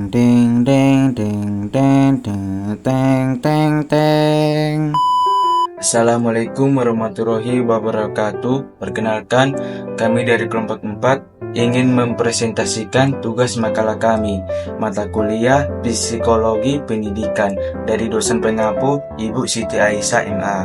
ding ding ding ding ding teng teng teng. Assalamualaikum warahmatullahi wabarakatuh. Perkenalkan, kami dari kelompok 4 ingin mempresentasikan tugas makalah kami, mata kuliah Psikologi Pendidikan dari dosen pengampu Ibu Siti Aisyah MA,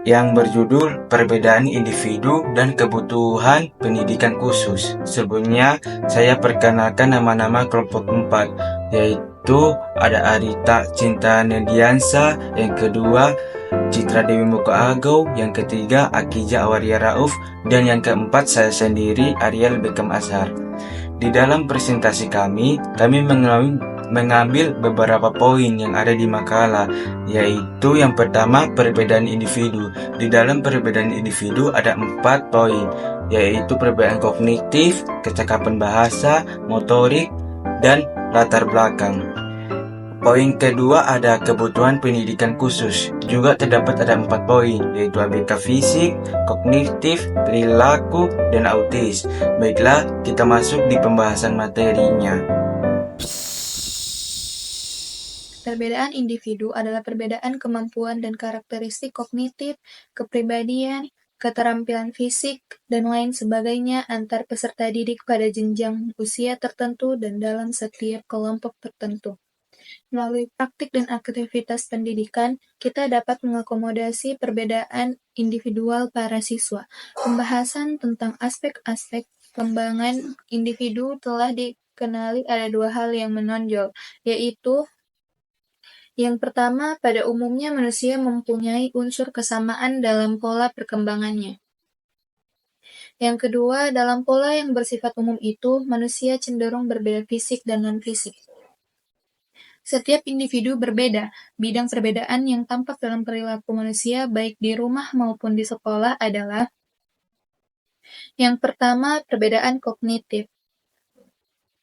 yang berjudul Perbedaan Individu dan Kebutuhan Pendidikan Khusus. Sebelumnya, saya perkenalkan nama-nama kelompok 4, yaitu ada Arita Cinta Nediansa, yang kedua Citra Dewi Muka Agau, yang ketiga Akija Awaria Rauf, dan yang keempat saya sendiri Ariel Beckham Azhar. Di dalam presentasi kami mengambil beberapa poin yang ada di makalah, yaitu yang pertama perbedaan individu. Di dalam perbedaan individu ada 4 poin, yaitu perbedaan kognitif, kecakapan bahasa, motorik, dan latar belakang. Poin kedua ada kebutuhan pendidikan khusus. Juga terdapat ada 4 poin, yaitu ABK fisik, kognitif, perilaku, dan autis. Baiklah, kita masuk di pembahasan materinya. Perbedaan individu adalah perbedaan kemampuan dan karakteristik kognitif, kepribadian, keterampilan fisik, dan lain sebagainya antar peserta didik pada jenjang usia tertentu dan dalam setiap kelompok tertentu. Melalui praktik dan aktivitas pendidikan, kita dapat mengakomodasi perbedaan individual para siswa. Pembahasan tentang aspek-aspek pengembangan individu telah dikenali ada 2 hal yang menonjol, yaitu yang pertama, pada umumnya manusia mempunyai unsur kesamaan dalam pola perkembangannya. Yang kedua, dalam pola yang bersifat umum itu, manusia cenderung berbeda fisik dan non-fisik. Setiap individu berbeda. Bidang perbedaan yang tampak dalam perilaku manusia baik di rumah maupun di sekolah adalah: yang pertama, perbedaan kognitif.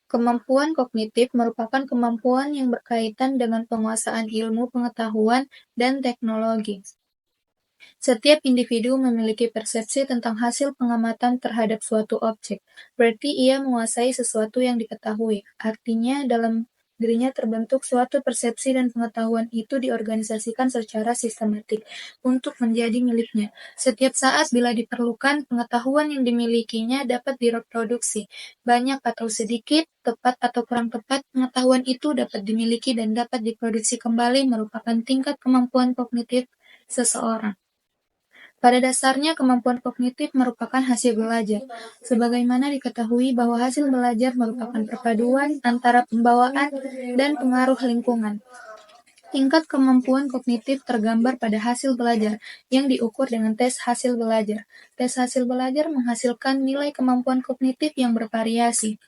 Kemampuan kognitif merupakan kemampuan yang berkaitan dengan penguasaan ilmu pengetahuan dan teknologi. Setiap individu memiliki persepsi tentang hasil pengamatan terhadap suatu objek, berarti ia menguasai sesuatu yang diketahui. Artinya, dalam dirinya terbentuk suatu persepsi dan pengetahuan itu diorganisasikan secara sistematik untuk menjadi miliknya. Setiap saat bila diperlukan, pengetahuan yang dimilikinya dapat direproduksi. Banyak atau sedikit, tepat atau kurang tepat, pengetahuan itu dapat dimiliki dan dapat diproduksi kembali merupakan tingkat kemampuan kognitif seseorang. Pada dasarnya, kemampuan kognitif merupakan hasil belajar. Sebagaimana diketahui bahwa hasil belajar merupakan perpaduan antara pembawaan dan pengaruh lingkungan. Tingkat kemampuan kognitif tergambar pada hasil belajar, yang diukur dengan tes hasil belajar. Tes hasil belajar menghasilkan nilai kemampuan kognitif yang bervariasi.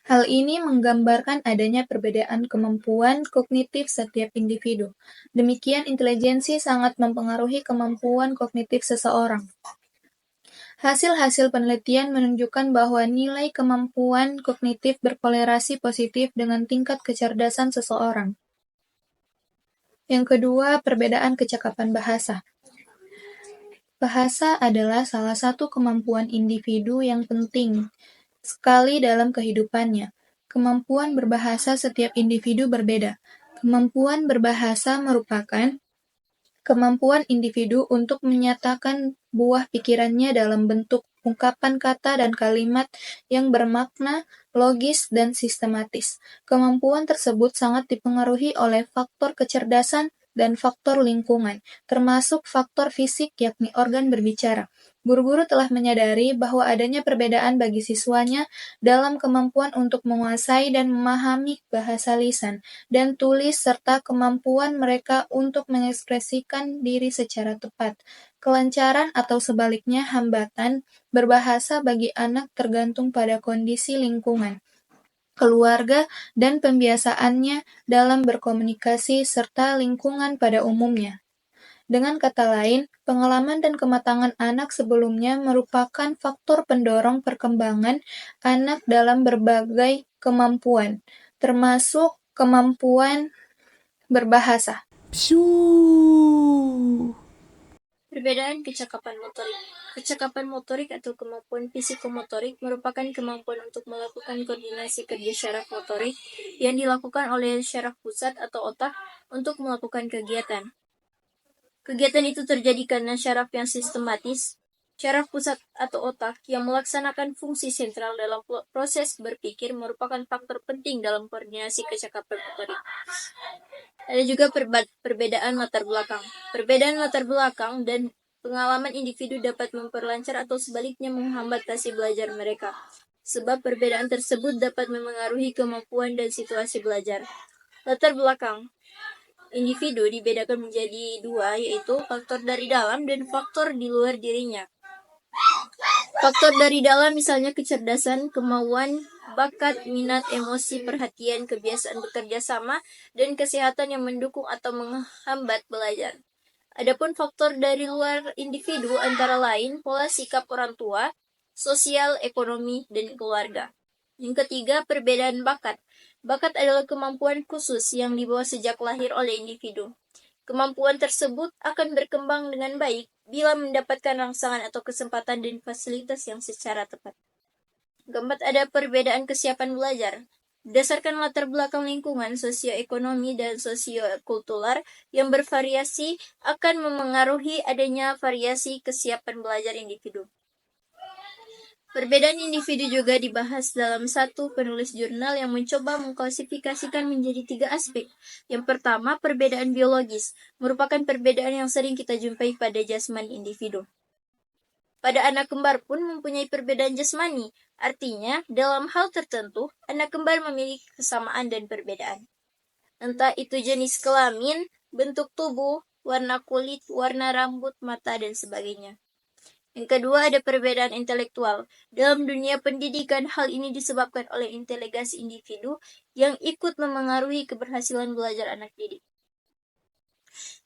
Hal ini menggambarkan adanya perbedaan kemampuan kognitif setiap individu. Demikian, intelijensi sangat mempengaruhi kemampuan kognitif seseorang. Hasil-hasil penelitian menunjukkan bahwa nilai kemampuan kognitif berkorelasi positif dengan tingkat kecerdasan seseorang. Yang kedua, perbedaan kecakapan bahasa. Bahasa adalah salah satu kemampuan individu yang penting sekali dalam kehidupannya. Kemampuan berbahasa setiap individu berbeda. Kemampuan berbahasa merupakan kemampuan individu untuk menyatakan buah pikirannya dalam bentuk ungkapan kata dan kalimat yang bermakna, logis, dan sistematis. Kemampuan tersebut sangat dipengaruhi oleh faktor kecerdasan dan faktor lingkungan, termasuk faktor fisik yakni organ berbicara. Guru-guru telah menyadari bahwa adanya perbedaan bagi siswanya dalam kemampuan untuk menguasai dan memahami bahasa lisan dan tulis serta kemampuan mereka untuk mengekspresikan diri secara tepat. Kelancaran atau sebaliknya hambatan berbahasa bagi anak tergantung pada kondisi lingkungan, keluarga, dan pembiasaannya dalam berkomunikasi serta lingkungan pada umumnya. Dengan kata lain, pengalaman dan kematangan anak sebelumnya merupakan faktor pendorong perkembangan anak dalam berbagai kemampuan, termasuk kemampuan berbahasa. Perbedaan kecakapan motorik. Kecakapan motorik atau kemampuan psikomotorik merupakan kemampuan untuk melakukan koordinasi kerja syaraf motorik yang dilakukan oleh syaraf pusat atau otak untuk melakukan kegiatan. Kegiatan itu terjadi karena syaraf yang sistematis, syaraf pusat atau otak yang melaksanakan fungsi sentral dalam proses berpikir merupakan faktor penting dalam koordinasi kecakapan motorik. Ada juga perbedaan latar belakang. Perbedaan latar belakang dan pengalaman individu dapat memperlancar atau sebaliknya menghambat hasil belajar mereka. Sebab perbedaan tersebut dapat memengaruhi kemampuan dan situasi belajar. Latar belakang individu dibedakan menjadi dua, yaitu faktor dari dalam dan faktor di luar dirinya. Faktor dari dalam misalnya kecerdasan, kemauan, bakat, minat, emosi, perhatian, kebiasaan bekerja sama, dan kesehatan yang mendukung atau menghambat belajar. Adapun faktor dari luar individu antara lain pola sikap orang tua, sosial, ekonomi, dan keluarga. Yang ketiga, perbedaan bakat. Bakat adalah kemampuan khusus yang dibawa sejak lahir oleh individu. Kemampuan tersebut akan berkembang dengan baik bila mendapatkan rangsangan atau kesempatan dan fasilitas yang secara tepat. Keempat, ada perbedaan kesiapan belajar. Berdasarkan latar belakang lingkungan, sosioekonomi, dan sosiokultural yang bervariasi akan memengaruhi adanya variasi kesiapan belajar individu. Perbedaan individu juga dibahas dalam satu penulis jurnal yang mencoba mengklasifikasikan menjadi 3 aspek. Yang pertama, perbedaan biologis, merupakan perbedaan yang sering kita jumpai pada jasmani individu. Pada anak kembar pun mempunyai perbedaan jasmani, artinya dalam hal tertentu, anak kembar memiliki kesamaan dan perbedaan. Entah itu jenis kelamin, bentuk tubuh, warna kulit, warna rambut, mata, dan sebagainya. Yang kedua, ada perbedaan intelektual. Dalam dunia pendidikan, hal ini disebabkan oleh inteligensi individu yang ikut memengaruhi keberhasilan belajar anak didik.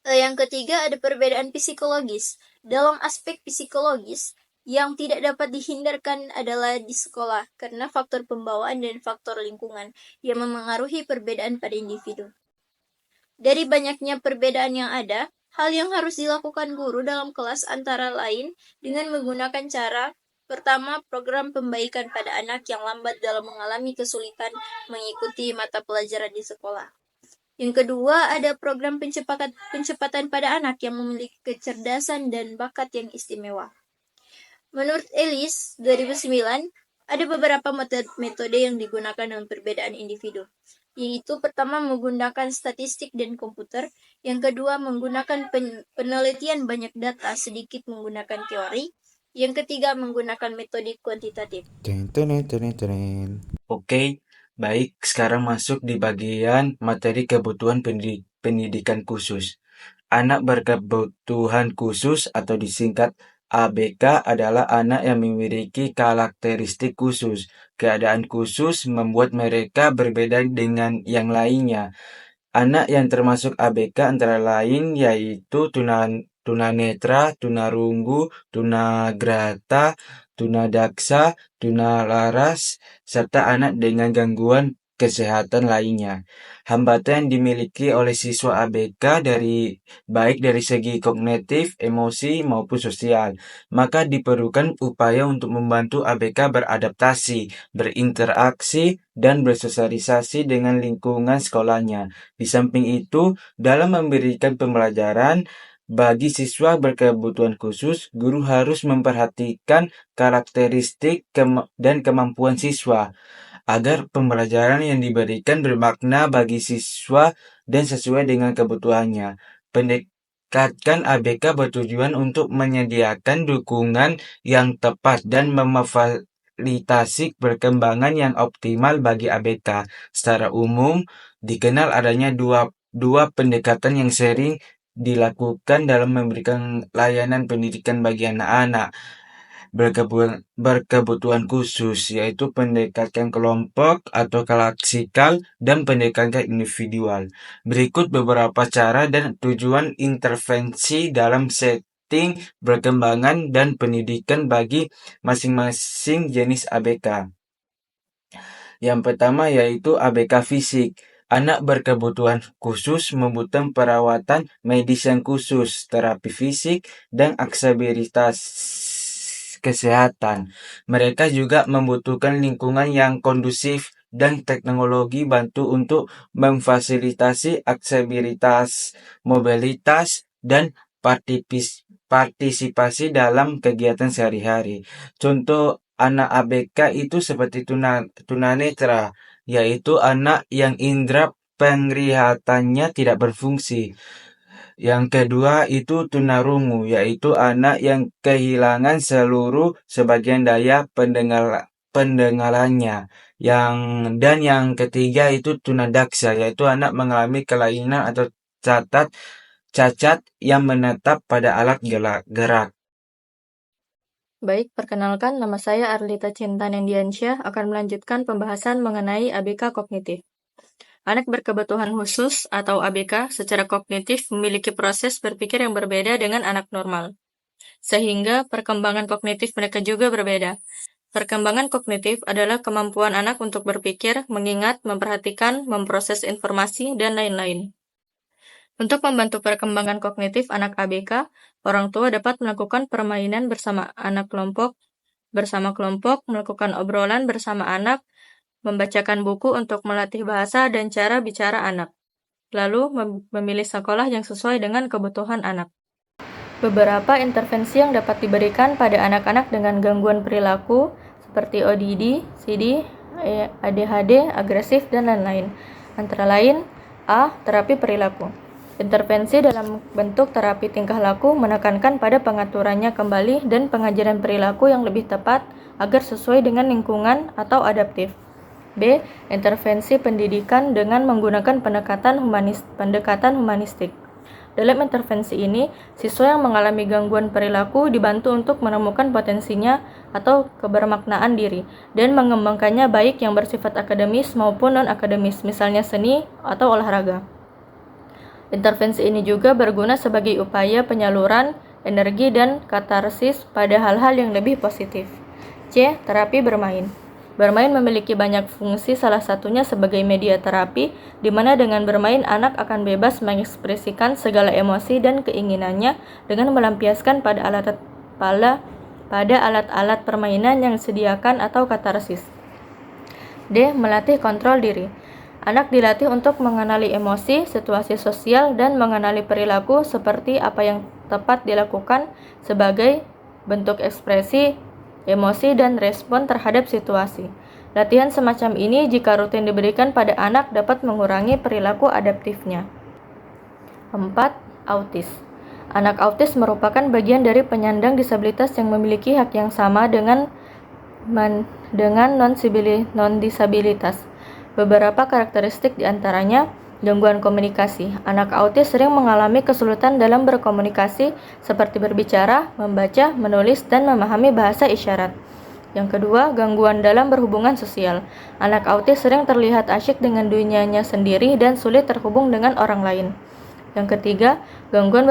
Yang ketiga, ada perbedaan psikologis. Dalam aspek psikologis, yang tidak dapat dihindarkan adalah di sekolah, karena faktor pembawaan dan faktor lingkungan yang memengaruhi perbedaan pada individu. Dari banyaknya perbedaan yang ada, hal yang harus dilakukan guru dalam kelas antara lain dengan menggunakan cara pertama, program pembaikan pada anak yang lambat dalam mengalami kesulitan mengikuti mata pelajaran di sekolah. Yang kedua, ada program pencepatan pada anak yang memiliki kecerdasan dan bakat yang istimewa. Menurut Ellis, 2009, ada beberapa metode yang digunakan dalam perbedaan individu, yaitu pertama menggunakan statistik dan komputer, yang kedua menggunakan penelitian banyak data sedikit menggunakan teori, yang ketiga menggunakan metode kuantitatif. Oke, baik, sekarang masuk di bagian materi kebutuhan pendidikan khusus. Anak berkebutuhan khusus atau disingkat ABK adalah anak yang memiliki karakteristik khusus. Keadaan khusus membuat mereka berbeda dengan yang lainnya. Anak yang termasuk ABK antara lain yaitu tunanetra, tunarunggu, tunagrata, tunadaksa, tunalaras, serta anak dengan gangguan kesehatan lainnya. Hambatan yang dimiliki oleh siswa ABK baik dari segi kognitif, emosi, maupun sosial. Maka diperlukan upaya untuk membantu ABK beradaptasi, berinteraksi, dan bersosialisasi dengan lingkungan sekolahnya. Di samping itu, dalam memberikan pembelajaran bagi siswa berkebutuhan khusus, guru harus memperhatikan karakteristik dan kemampuan siswa agar pembelajaran yang diberikan bermakna bagi siswa dan sesuai dengan kebutuhannya. Pendekatan ABK bertujuan untuk menyediakan dukungan yang tepat dan memfasilitasi perkembangan yang optimal bagi ABK. Secara umum, dikenal adanya dua pendekatan yang sering dilakukan dalam memberikan layanan pendidikan bagi anak-anak berkebutuhan khusus, yaitu pendekatan kelompok atau klasikal dan pendekatan individual. Berikut beberapa cara dan tujuan intervensi dalam setting perkembangan dan pendidikan bagi masing-masing jenis ABK. Yang pertama yaitu ABK fisik. Anak berkebutuhan khusus membutuhkan perawatan medis yang khusus, terapi fisik, dan aksesibilitas kesehatan. Mereka juga membutuhkan lingkungan yang kondusif dan teknologi bantu untuk memfasilitasi aksesibilitas, mobilitas, dan partisipasi dalam kegiatan sehari-hari. Contoh anak ABK itu seperti tunanetra, yaitu anak yang indera penglihatannya tidak berfungsi. Yang kedua itu tunarungu, yaitu anak yang kehilangan sebagian daya pendengarannya. Dan yang ketiga itu tunadaksa, yaitu anak mengalami kelainan atau cacat yang menetap pada alat gerak. Baik, perkenalkan nama saya Arlita Cinta Nendiansyah akan melanjutkan pembahasan mengenai ABK kognitif. Anak berkebutuhan khusus atau ABK secara kognitif memiliki proses berpikir yang berbeda dengan anak normal, sehingga perkembangan kognitif mereka juga berbeda. Perkembangan kognitif adalah kemampuan anak untuk berpikir, mengingat, memperhatikan, memproses informasi, dan lain-lain. Untuk membantu perkembangan kognitif anak ABK, orang tua dapat melakukan permainan bersama kelompok, melakukan obrolan bersama anak, membacakan buku untuk melatih bahasa dan cara bicara anak, lalu memilih sekolah yang sesuai dengan kebutuhan anak. Beberapa intervensi yang dapat diberikan pada anak-anak dengan gangguan perilaku seperti ODD, CD, ADHD, agresif, dan lain-lain. Antara lain, A. Terapi perilaku. Intervensi dalam bentuk terapi tingkah laku menekankan pada pengaturannya kembali dan pengajaran perilaku yang lebih tepat agar sesuai dengan lingkungan atau adaptif. B. Intervensi pendidikan dengan menggunakan pendekatan humanistik. Dalam intervensi ini, siswa yang mengalami gangguan perilaku dibantu untuk menemukan potensinya atau kebermaknaan diri dan mengembangkannya baik yang bersifat akademis maupun non-akademis, misalnya seni atau olahraga. Intervensi ini juga berguna sebagai upaya penyaluran energi dan katarsis pada hal-hal yang lebih positif. C. Terapi bermain. Bermain memiliki banyak fungsi, salah satunya sebagai media terapi, di mana dengan bermain anak akan bebas mengekspresikan segala emosi dan keinginannya dengan melampiaskan pada alat-alat permainan yang disediakan atau katarsis. D. Melatih kontrol diri. Anak dilatih untuk mengenali emosi, situasi sosial, dan mengenali perilaku seperti apa yang tepat dilakukan sebagai bentuk ekspresi, emosi, dan respon terhadap situasi. Latihan semacam ini jika rutin diberikan pada anak dapat mengurangi perilaku adaptifnya. 4. Autis. Anak autis merupakan bagian dari penyandang disabilitas yang memiliki hak yang sama dengan non-disabilitas. Beberapa karakteristik diantaranya gangguan komunikasi. Anak autis sering mengalami kesulitan dalam berkomunikasi seperti berbicara, membaca, menulis, dan memahami bahasa isyarat. Yang kedua, gangguan dalam berhubungan sosial. Anak autis sering terlihat asyik dengan dunianya sendiri dan sulit terhubung dengan orang lain. Yang ketiga, gangguan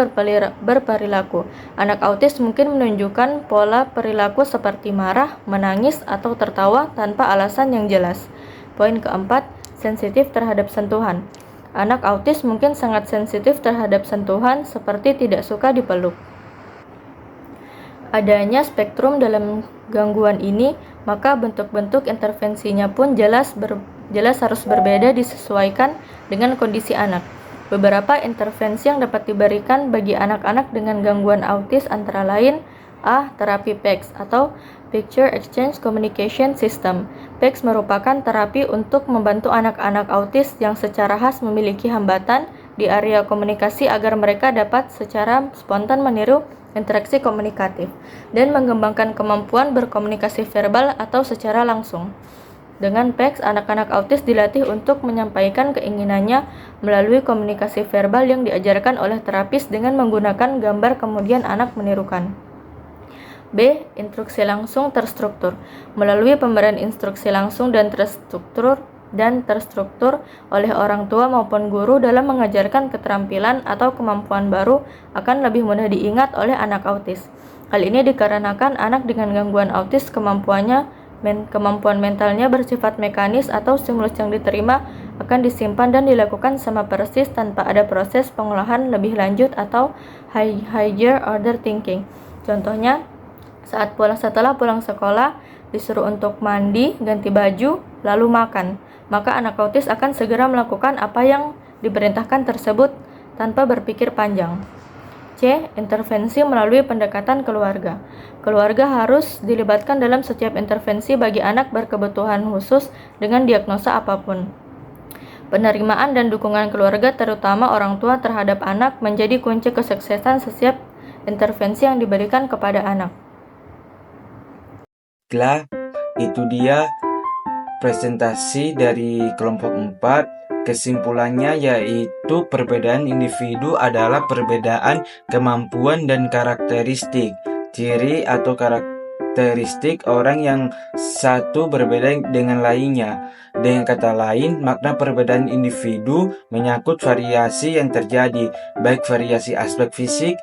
berperilaku. Anak autis mungkin menunjukkan pola perilaku seperti marah, menangis, atau tertawa tanpa alasan yang jelas. Poin keempat, sensitif terhadap sentuhan. Anak autis mungkin sangat sensitif terhadap sentuhan seperti tidak suka dipeluk. Adanya spektrum dalam gangguan ini, maka bentuk-bentuk intervensinya pun jelas harus berbeda disesuaikan dengan kondisi anak. Beberapa intervensi yang dapat diberikan bagi anak-anak dengan gangguan autis antara lain A. Terapi PECS atau Picture Exchange Communication System. PECS merupakan terapi untuk membantu anak-anak autis yang secara khas memiliki hambatan di area komunikasi agar mereka dapat secara spontan meniru interaksi komunikatif dan mengembangkan kemampuan berkomunikasi verbal atau secara langsung. Dengan PECS, anak-anak autis dilatih untuk menyampaikan keinginannya melalui komunikasi verbal yang diajarkan oleh terapis dengan menggunakan gambar kemudian anak menirukan. B. Instruksi langsung terstruktur. Melalui pemberian instruksi langsung dan terstruktur oleh orang tua maupun guru dalam mengajarkan keterampilan atau kemampuan baru akan lebih mudah diingat oleh anak autis. Hal ini dikarenakan anak dengan gangguan autis kemampuan mentalnya bersifat mekanis atau stimulus yang diterima akan disimpan dan dilakukan sama persis tanpa ada proses pengolahan lebih lanjut atau higher order thinking. Contohnya, setelah pulang sekolah, disuruh untuk mandi, ganti baju, lalu makan. Maka anak autis akan segera melakukan apa yang diperintahkan tersebut tanpa berpikir panjang. C. Intervensi melalui pendekatan keluarga. Keluarga harus dilibatkan dalam setiap intervensi bagi anak berkebutuhan khusus dengan diagnosa apapun. Penerimaan dan dukungan keluarga, terutama orang tua terhadap anak, menjadi kunci kesuksesan setiap intervensi yang diberikan kepada anak. Baiklah, itu dia presentasi dari kelompok 4. Kesimpulannya yaitu perbedaan individu adalah perbedaan kemampuan dan karakteristik. Ciri atau karakteristik orang yang satu berbeda dengan lainnya. Dengan kata lain, makna perbedaan individu menyangkut variasi yang terjadi, baik variasi aspek fisik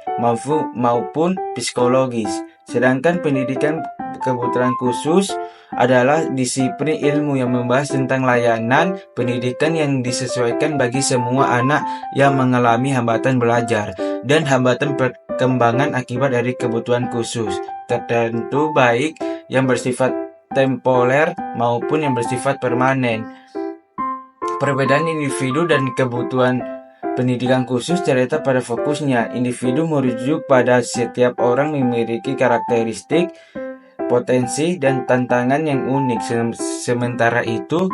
maupun psikologis. Sedangkan pendidikan kebutuhan khusus adalah disiplin ilmu yang membahas tentang layanan pendidikan yang disesuaikan bagi semua anak yang mengalami hambatan belajar dan hambatan perkembangan akibat dari kebutuhan khusus tertentu, baik yang bersifat temporer maupun yang bersifat permanen. Perbedaan individu dan kebutuhan pendidikan khusus terletak pada fokusnya. Individu merujuk pada setiap orang memiliki karakteristik, potensi, dan tantangan yang unik. Sementara itu,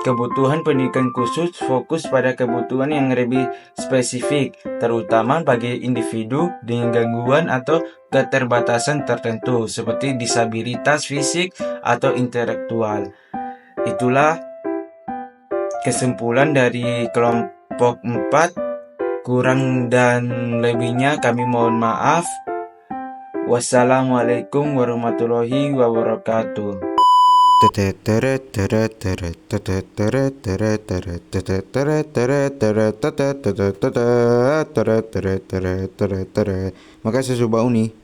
kebutuhan pendidikan khusus fokus pada kebutuhan yang lebih spesifik, terutama bagi individu dengan gangguan atau keterbatasan tertentu, seperti disabilitas fisik atau intelektual. Itulah kesimpulan dari kelompok 4. Kurang dan lebihnya kami mohon maaf. Wassalamualaikum warahmatullahi wabarakatuh. Makasih Sobat Uni.